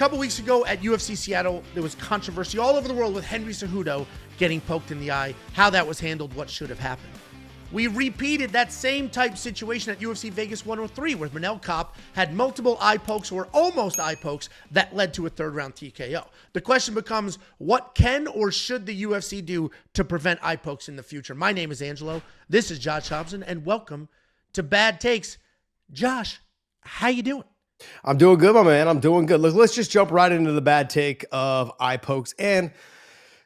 couple weeks ago at UFC Seattle, there was controversy all over the world with Henry Cejudo getting poked in the eye, how that was handled, what should have happened. We repeated that same type situation at UFC Vegas 103, where Manel Kopp had multiple eye pokes or almost eye pokes that led to a third-round TKO. The question becomes, what can or should the UFC do to prevent eye pokes in the future? My name is Angelo. This is Josh Hobson, and welcome to Bad Takes. Josh, how you doing? I'm doing good, my man. I'm doing good. Look, let's just jump right into the bad take of eye pokes and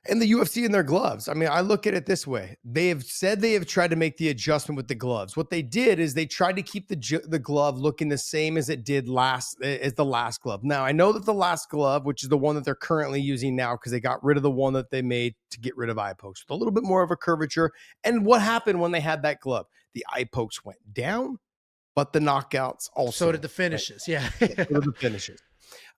the UFC and their gloves. I mean, I look at it this way. They have said they have tried to make the adjustment with the gloves. What they did is they tried to keep the glove looking the same as it did as the last glove. Now, I know that the last glove, which is the one that they're currently using now because they got rid of the one that they made to get rid of eye pokes, with a little bit more of a curvature. And what happened when they had that glove? The eye pokes went down, but the knockouts also. So did the finishes, right? Yeah. So did the finishes.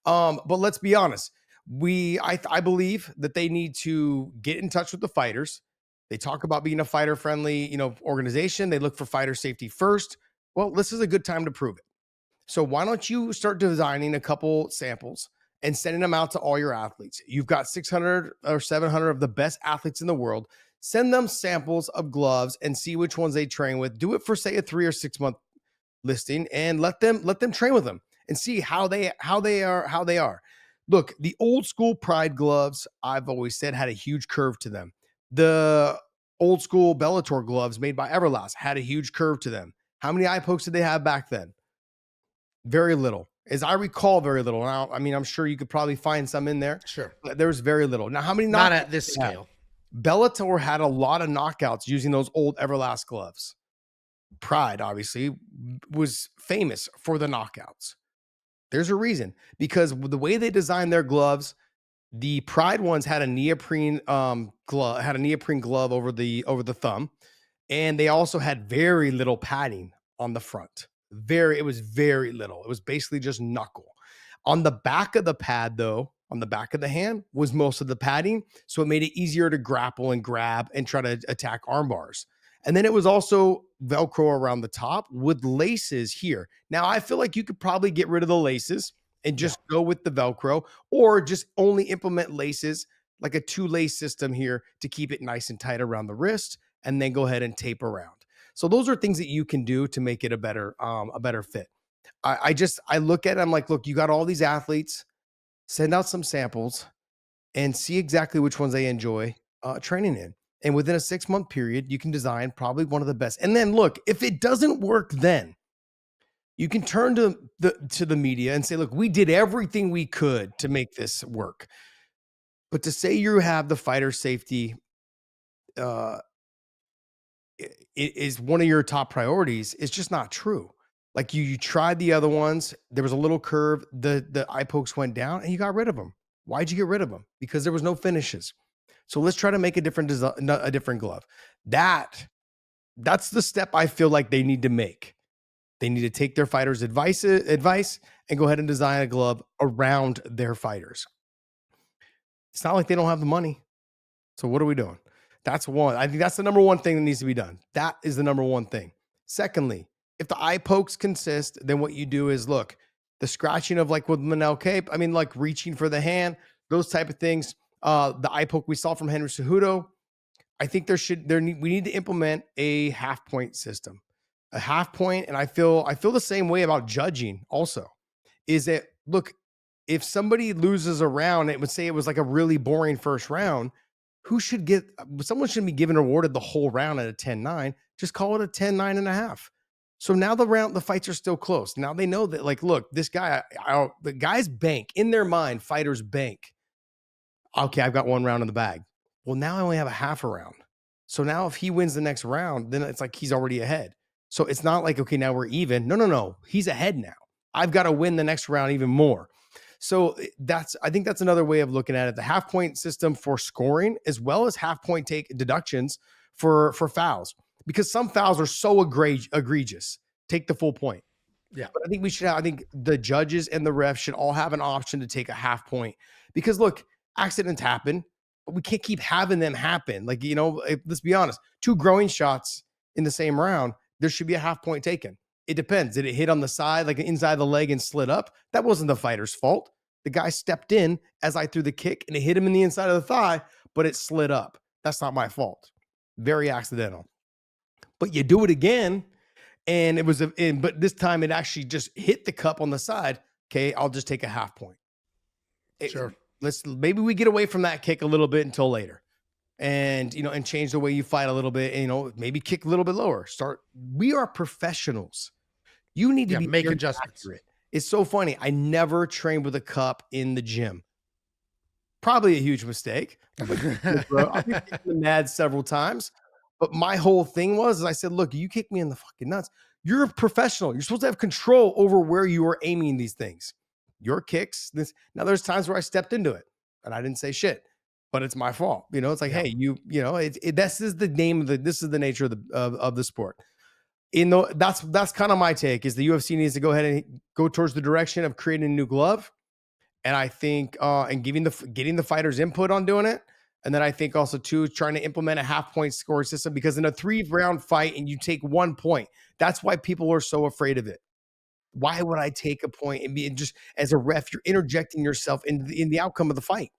But let's be honest. I believe that they need to get in touch with the fighters. They talk about being a fighter-friendly, organization. They look for fighter safety first. Well, this is a good time to prove it. So why don't you start designing a couple samples and sending them out to all your athletes? You've got 600 or 700 of the best athletes in the world. Send them samples of gloves and see which ones they train with. Do it for, say, a 3 or 6 month listing and let them train with them and see how they are. Look, the old school Pride gloves, I've always said, had a huge curve to them. The old school Bellator gloves made by Everlast had a huge curve to them. How many eye pokes did they have back then? Very little. As I recall, very little. Now, I mean, I'm sure you could probably find some in there. Sure. But there's very little. Now, how many? Not at this scale. Bellator had a lot of knockouts using those old Everlast gloves. Pride, obviously, was famous for the knockouts. There's a reason, because the way they designed their gloves, the Pride ones had a neoprene glove over the thumb, and they also had very little padding on the front. It was very little. It was basically just knuckle. On the back of the pad, though, on the back of the hand was most of the padding, so it made it easier to grapple and grab and try to attack arm bars. And then it was also Velcro around the top with laces here. Now, I feel like you could probably get rid of the laces and just go with the Velcro, or just only implement laces, like a 2-lace system here to keep it nice and tight around the wrist, and then go ahead and tape around. So those are things that you can do to make it a better fit. I look at it, I'm like, look, you got all these athletes, send out some samples and see exactly which ones they enjoy training in. And within a 6-month period, you can design probably one of the best. And then look, if it doesn't work, then you can turn to the media and say, look, we did everything we could to make this work. But to say you have the fighter safety is one of your top priorities is just not true. Like you tried the other ones. There was a little curve. The eye pokes went down and you got rid of them. Why'd you get rid of them? Because there was no finishes. So let's try to make a different glove. That's the step I feel like they need to make. They need to take their fighters' advice and go ahead and design a glove around their fighters. It's not like they don't have the money. So what are we doing? That's one. I think that's the number one thing that needs to be done. That is the number one thing. Secondly, if the eye pokes consist, then what you do is, look, the scratching of, like with Manel Cape, I mean, like reaching for the hand, those type of things. The eye poke we saw from Henry Cejudo, I think we need to implement a half point system, a half point. And I feel the same way about judging also, is that, look, if somebody loses a round, it would say it was like a really boring first round. Someone shouldn't be given awarded the whole round at a 10-9, just call it a 10-9.5. So now the fights are still close. Now they know that, like, look, this guy, the guys bank in their mind, fighters bank. Okay, I've got one round in the bag. Well, now I only have a half a round. So now if he wins the next round, then it's like he's already ahead. So it's not like, okay, now we're even. No. He's ahead now. I've got to win the next round even more. So I think that's another way of looking at it. The half point system for scoring, as well as half point take deductions for fouls, because some fouls are so egregious. Take the full point. Yeah. But I think the judges and the refs should all have an option to take a half point, because look, accidents happen, but we can't keep having them happen. Like, let's be honest, 2 growing shots in the same round, there should be a half point taken. It depends. Did it hit on the side, like inside the leg and slid up? That wasn't the fighter's fault. The guy stepped in as I threw the kick and it hit him in the inside of the thigh, but it slid up. That's not my fault. Very accidental. But you do it again, and it was but this time it actually just hit the cup on the side. Okay, I'll just take a half point. Sure. Maybe we get away from that kick a little bit until later. And and change the way you fight a little bit, and maybe kick a little bit lower. We are professionals. You need to be make adjustments. Accurate. It's so funny. I never trained with a cup in the gym. Probably a huge mistake. I've been mad several times, but my whole thing was I said, look, you kick me in the fucking nuts. You're a professional. You're supposed to have control over where you are aiming these things. Your kicks. Now there's times where I stepped into it and I didn't say shit, but it's my fault. It's like, hey, this is the name of this is the nature of the sport. That's kind of my take. Is the UFC needs to go ahead and go towards the direction of creating a new glove, and I think and getting the fighters input on doing it, and then I think also too trying to implement a half-point score system, because in a 3-round fight and you take 1 point, that's why people are so afraid of it. Why would I take a point and be just as a ref? You're interjecting yourself in the outcome of the fight,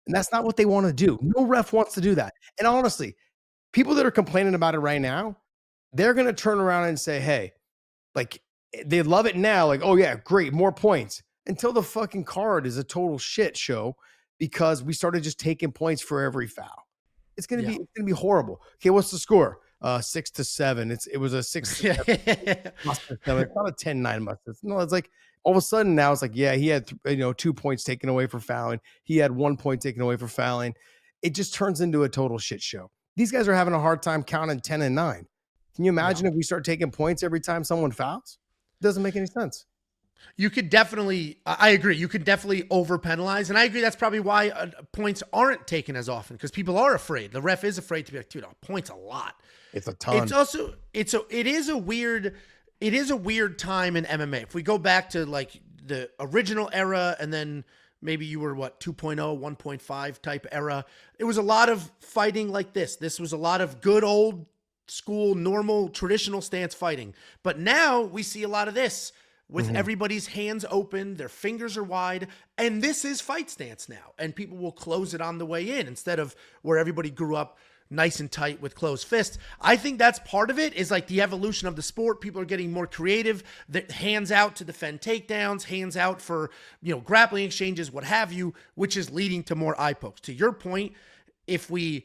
and that's not what they want to do. No ref wants to do that. And honestly, people that are complaining about it right now, they're going to turn around and say, hey, like, they love it now. Like, oh yeah, great, more points, until the fucking card is a total shit show because we started just taking points for every foul. It's going to be horrible. Okay. What's the score? 6-7. It was a 6-7. It's not a 10-9 mustard. No, it's like all of a sudden now it's like, yeah, he had 2 points taken away for fouling. He had 1 point taken away for fouling. It just turns into a total shit show. These guys are having a hard time counting 10 and 9. Can you imagine if we start taking points every time someone fouls? It doesn't make any sense. You could definitely, I agree, you could definitely over penalize. And I agree that's probably why points aren't taken as often, because people are afraid. The ref is afraid to be like, dude, points a lot. It's a ton. It's also, it is a weird time in MMA. If we go back to like the original era, and then maybe you were 2.0, 1.5 type era, it was a lot of fighting like this. This was a lot of good old school, normal, traditional stance fighting. But now we see a lot of this with everybody's hands open, their fingers are wide, and this is fight stance now. And people will close it on the way in instead of where everybody grew up nice and tight with closed fists. I think that's part of it, is like the evolution of the sport. People are getting more creative. The hands out to defend takedowns, hands out for, grappling exchanges, what have you, which is leading to more eye pokes. To your point, if we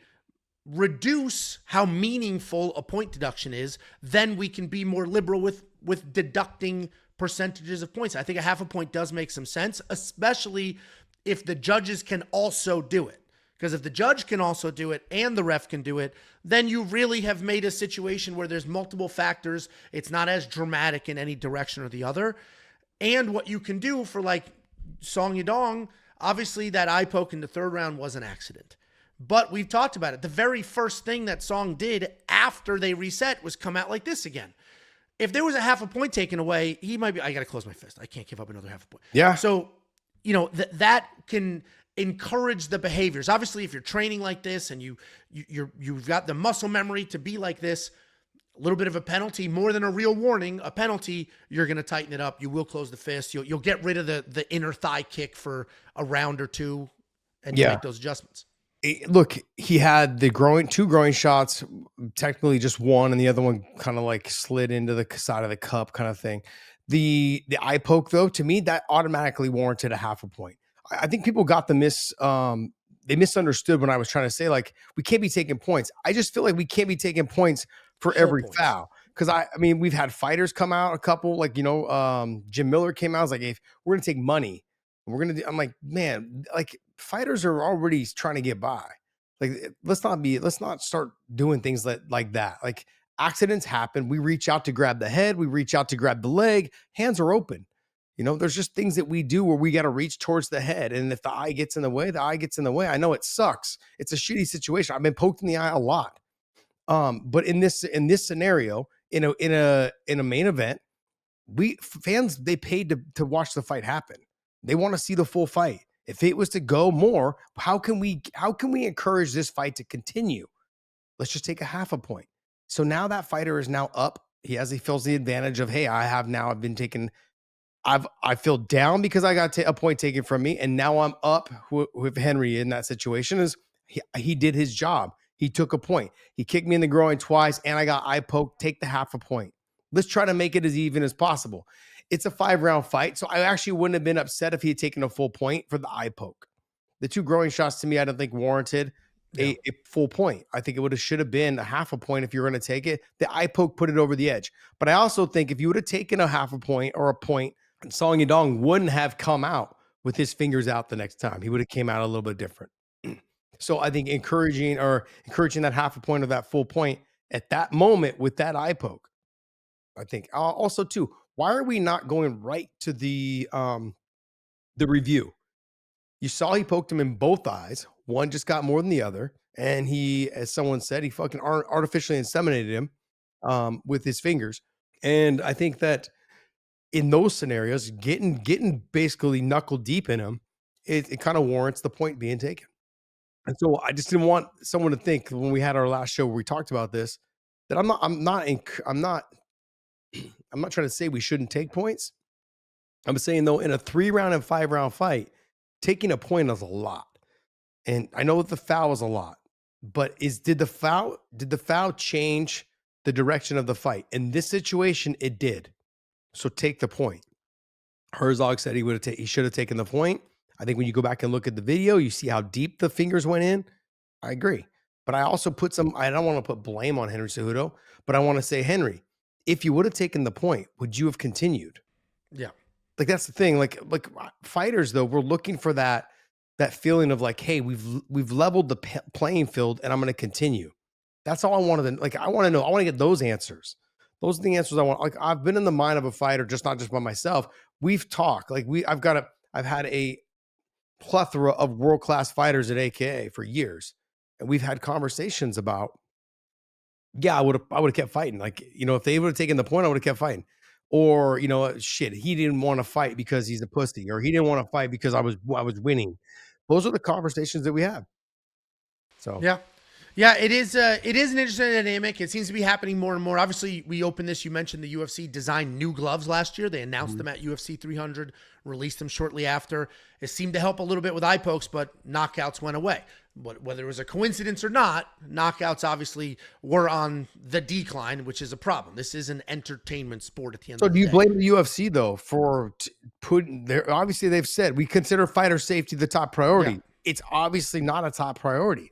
reduce how meaningful a point deduction is, then we can be more liberal with deducting percentages of points. I think a half a point does make some sense, especially if the judges can also do it. Because if the judge can also do it and the ref can do it, then you really have made a situation where there's multiple factors. It's not as dramatic in any direction or the other. And what you can do for like Song Yadong, obviously that eye poke in the 3rd round was an accident. But we've talked about it. The very first thing that Song did after they reset was come out like this again. If there was a half a point taken away, he might be, I got to close my fist. I can't give up another half a point. Yeah. So, that can encourage the behaviors. Obviously, if you're training like this and you've got the muscle memory to be like this, a little bit of a penalty, more than a real warning, a penalty, you're going to tighten it up. You will close the fist. You'll get rid of the inner thigh kick for a round or two, and you make those adjustments. Look, he had the two groin shots, technically just one, and the other one kind of like slid into the side of the cup kind of thing. The eye poke, though, to me, that automatically warranted a half a point. I think people got they misunderstood when I was trying to say, like, we can't be taking points. I just feel like we can't be taking points for every foul. Because I mean, we've had fighters come out, a couple, like, Jim Miller came out, I was like, hey, we're going to take money. I'm like, man, like, fighters are already trying to get by. Like, let's not start doing things like that. Like, accidents happen. We reach out to grab the head. We reach out to grab the leg. Hands are open. There's just things that we do where we got to reach towards the head. And if the eye gets in the way, the eye gets in the way. I know it sucks. It's a shitty situation. I've been poked in the eye a lot. But in this scenario, in a main event, fans, they paid to watch the fight happen. They want to see the full fight. If it was to go more, how can we encourage this fight to continue? Let's just take a half a point. So now that fighter is now up. He feels the advantage of, hey, I've been taking I feel down because I got a point taken from me, and now I'm up with Henry in that situation. Is he did his job? He took a point. He kicked me in the groin twice, and I got eye poked. Take the half a point. Let's try to make it as even as possible. It's a 5-round fight, so I actually wouldn't have been upset if he had taken a full point for the eye poke. The 2 groin shots to me, I don't think warranted a full point. I think it should have been a half a point if you're going to take it. The eye poke put it over the edge. But I also think if you would have taken a half a point or a point, Song Yadong wouldn't have come out with his fingers out the next time. He would have came out a little bit different. So I think encouraging that half a point or that full point at that moment with that eye poke. I think also too, why are we not going right to the review? You saw he poked him in both eyes. One just got more than the other. And he, as someone said, he fucking artificially inseminated him with his fingers. And I think that in those scenarios, getting basically knuckle deep in him, it kind of warrants the point being taken. And so I just didn't want someone to think when we had our last show where we talked about this, that I'm not trying to say we shouldn't take points. I'm saying though, in a 3-round and 5-round fight, taking a point is a lot. And I know the foul was a lot, but did the foul change the direction of the fight? In this situation, it did. So take the point. Herzog said he should have taken the point. I think when you go back and look at the video, you see how deep the fingers went in. I agree. But I also I don't want to put blame on Henry Cejudo, but I want to say, Henry, if you would have taken the point, would you have continued? Yeah. Like, that's the thing. Like fighters, though, we're looking for that feeling of like, hey, we've leveled the playing field and I'm going to continue. That's all I wanted to, like, I want to know. I want to get those answers. Those are the answers I want. Like, I've been in the mind of a fighter, not just by myself. We've talked. Like, I've had a plethora of world-class fighters at AKA for years. And we've had conversations about, I would have kept fighting. Like, if they would have taken the point, I would have kept fighting. Or, shit, he didn't want to fight because he's a pussy, or he didn't want to fight because I was winning. Those are the conversations that we have. So yeah, it is an interesting dynamic. It seems to be happening more and more. Obviously, we opened this. You mentioned the UFC designed new gloves last year. They announced them at UFC 300, released them shortly after. It seemed to help a little bit with eye pokes, but knockouts went away. Whether it was a coincidence or not, knockouts obviously were on the decline, which is a problem. This is an entertainment sport at the end of the day. So do you blame the UFC, though, for putting there? Obviously, they've said we consider fighter safety the top priority. Yeah. It's obviously not a top priority.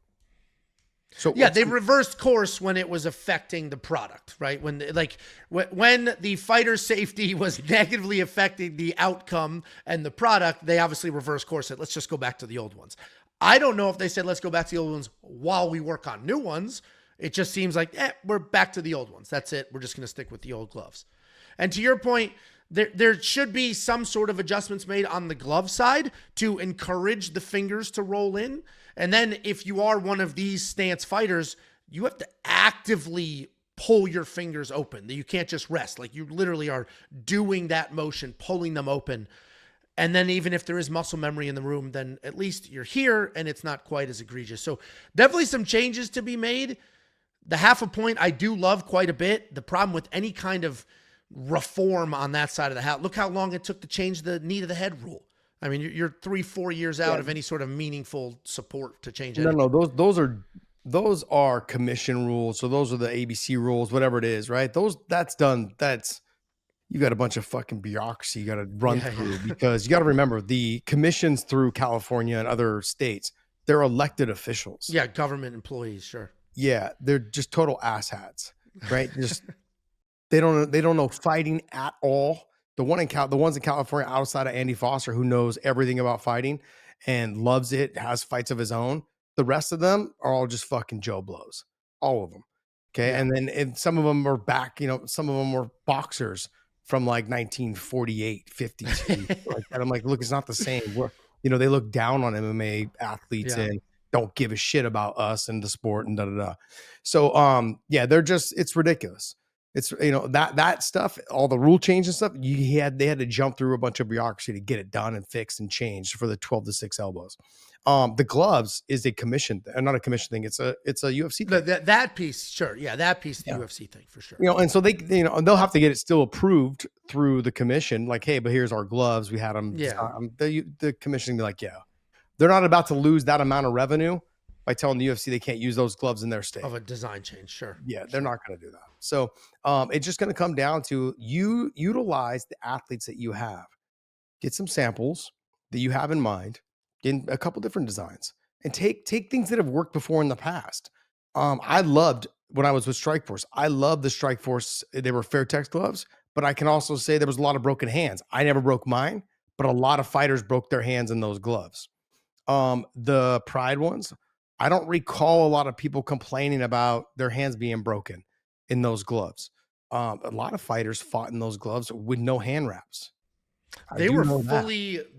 So yeah, they reversed course when it was affecting the product, right? When the fighter safety was negatively affecting the outcome and the product, they obviously reversed course. Said, let's just go back to the old ones. I don't know if they said, let's go back to the old ones while we work on new ones. It just seems like, we're back to the old ones. That's it. We're just going to stick with the old gloves. And to your point, there should be some sort of adjustments made on the glove side to encourage the fingers to roll in. And then if you are one of these stance fighters, you have to actively pull your fingers open. You can't just rest. Like, you literally are doing that motion, pulling them open. And then even if there is muscle memory in the room, then at least you're here and it's not quite as egregious. So definitely some changes to be made. The half a point I do love quite a bit. The problem with any kind of reform on that side of the house, look how long it took to change the knee to the head rule. I mean, you're 3-4 years out of any sort of meaningful support to change anything. No, those are commission rules. So those are the ABC rules, whatever it is, right? That's done. You got a bunch of fucking bureaucracy you got to run through because you got to remember the commissions through California and other states, they're elected officials. Yeah, government employees, sure. Yeah, they're just total asshats, right? Just they don't know fighting at all. The ones in California outside of Andy Foster, who knows everything about fighting and loves it, has fights of his own. The rest of them are all just fucking Joe Blows, all of them. Okay, yeah. And then some of them are back. Some of them were boxers from like 1948, 52. Like that. I'm like, look, it's not the same. They look down on MMA athletes and don't give a shit about us and the sport and da da da. So it's ridiculous. It's that stuff, all the rule change and stuff. They had to jump through a bunch of bureaucracy to get it done and fixed and changed for the 12-6 elbows. The gloves is a commission, not a commission thing. It's a UFC thing. That piece, sure. Yeah, that piece, the UFC thing for sure. And so they, they'll have to get it still approved through the commission. Like, hey, but here's our gloves. We had them. Yeah. The commission be like, yeah, they're not about to lose that amount of revenue by telling the UFC they can't use those gloves in their state. Of a design change, sure. Yeah, they're not going to do that. So it's just going to come down to you utilize the athletes that you have. Get some samples that you have in mind in a couple different designs and take things that have worked before in the past. I loved when I was with Strikeforce. I loved the Strikeforce. They were Fairtex gloves, but I can also say there was a lot of broken hands. I never broke mine, but a lot of fighters broke their hands in those gloves. The Pride ones, I don't recall a lot of people complaining about their hands being broken in those gloves. A lot of fighters fought in those gloves with no hand wraps. They were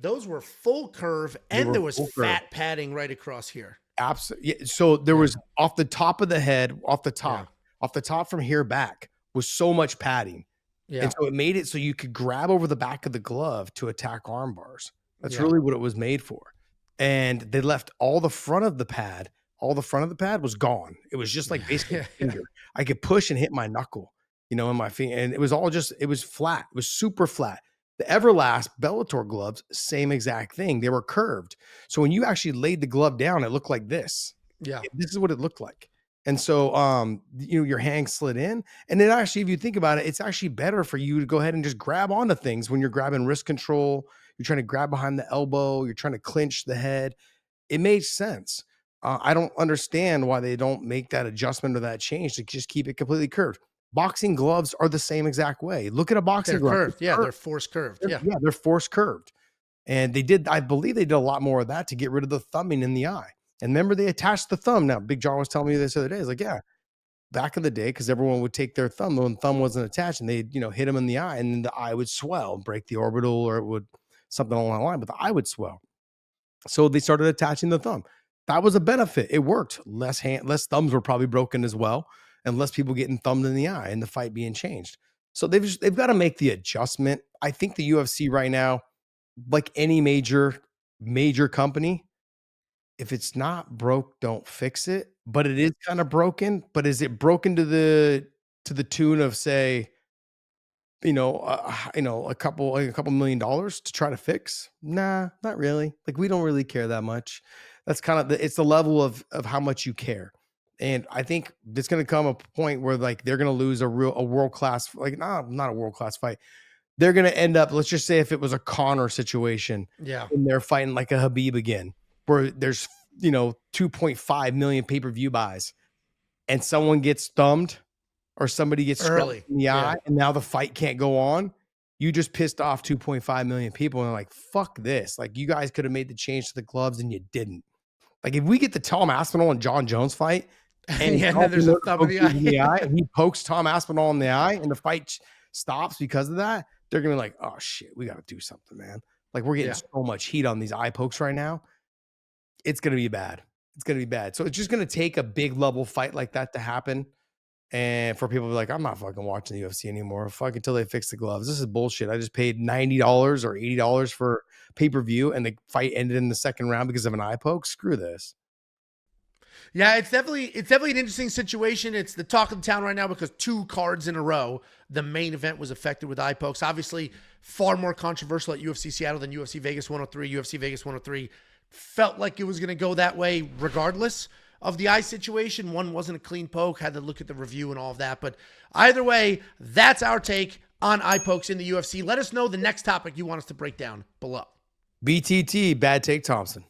those were full curve, and there was fat padding right across here. Absolutely. Yeah. So there was off the top of the head, off the top from here back was so much padding. Yeah. And so it made it so you could grab over the back of the glove to attack arm bars. That's really what it was made for. And they left all the front of the pad. All the front of the pad was gone. It was just like basically a finger. I could push and hit my knuckle, in my finger. And it was all it was flat. It was super flat. The Everlast Bellator gloves, same exact thing. They were curved. So when you actually laid the glove down, it looked like this. Yeah. This is what it looked like. And so, your hand slid in. And then actually, if you think about it, it's actually better for you to go ahead and just grab onto things when you're grabbing wrist control. You're trying to grab behind the elbow. You're trying to clinch the head. It made sense. I don't understand why they don't make that adjustment or that change to just keep it completely curved. Boxing gloves are the same exact way. Look at a boxing glove. Curved. Yeah, they're force curved. Yeah, they're force curved. And I believe they did a lot more of that to get rid of the thumbing in the eye. And remember, they attached the thumb. Now, Big John was telling me this the other day. He's like, yeah, back in the day, because everyone would take their thumb when the thumb wasn't attached, and they'd, hit them in the eye, and then the eye would swell and break the orbital, or it would something along that line, but the eye would swell. So they started attaching the thumb. That was a benefit. It worked. Less thumbs were probably broken as well, and less people getting thumbed in the eye and the fight being changed. So they've got to make the adjustment. I think the UFC right now, like any major company, if it's not broke, don't fix it. But it is kind of broken. But is it broken to the tune of, say, a couple $1 million to try to fix? Nah, not really. Like, we don't really care that much. That's kind of it's the level of how much you care. And I think it's going to come a point where, like, they're going to lose a world-class, like, not a world-class fight. They're going to end up, let's just say if it was a Conor situation, and they're fighting like a Habib again, where there's, 2.5 million pay-per-view buys, and someone gets thumbed or somebody gets early in the eye, and now the fight can't go on. You just pissed off 2.5 million people, and they're like, fuck this. Like, you guys could have made the change to the gloves and you didn't. Like, if we get the Tom Aspinall and John Jones fight, and there's a thumb in the eye, and he pokes Tom Aspinall in the eye, and the fight stops because of that, they're gonna be like, oh shit, we got to do something, man. Like, we're getting so much heat on these eye pokes right now. It's gonna be bad. It's gonna be bad. So it's just gonna take a big level fight like that to happen, and for people to be like, I'm not fucking watching the UFC anymore. Fuck until they fix the gloves. This is bullshit. I just paid $90 or $80 for pay-per-view, and the fight ended in the second round because of an eye poke. Screw this. Yeah, it's definitely an interesting situation. It's the talk of the town right now because 2 cards in a row, the main event was affected with eye pokes. Obviously, far more controversial at UFC Seattle than UFC Vegas 103. UFC Vegas 103 felt like it was going to go that way regardless of the eye situation. One wasn't a clean poke, had to look at the review and all of that. But either way, that's our take on eye pokes in the UFC. Let us know the next topic you want us to break down below. BTT, Bad Take Thompson.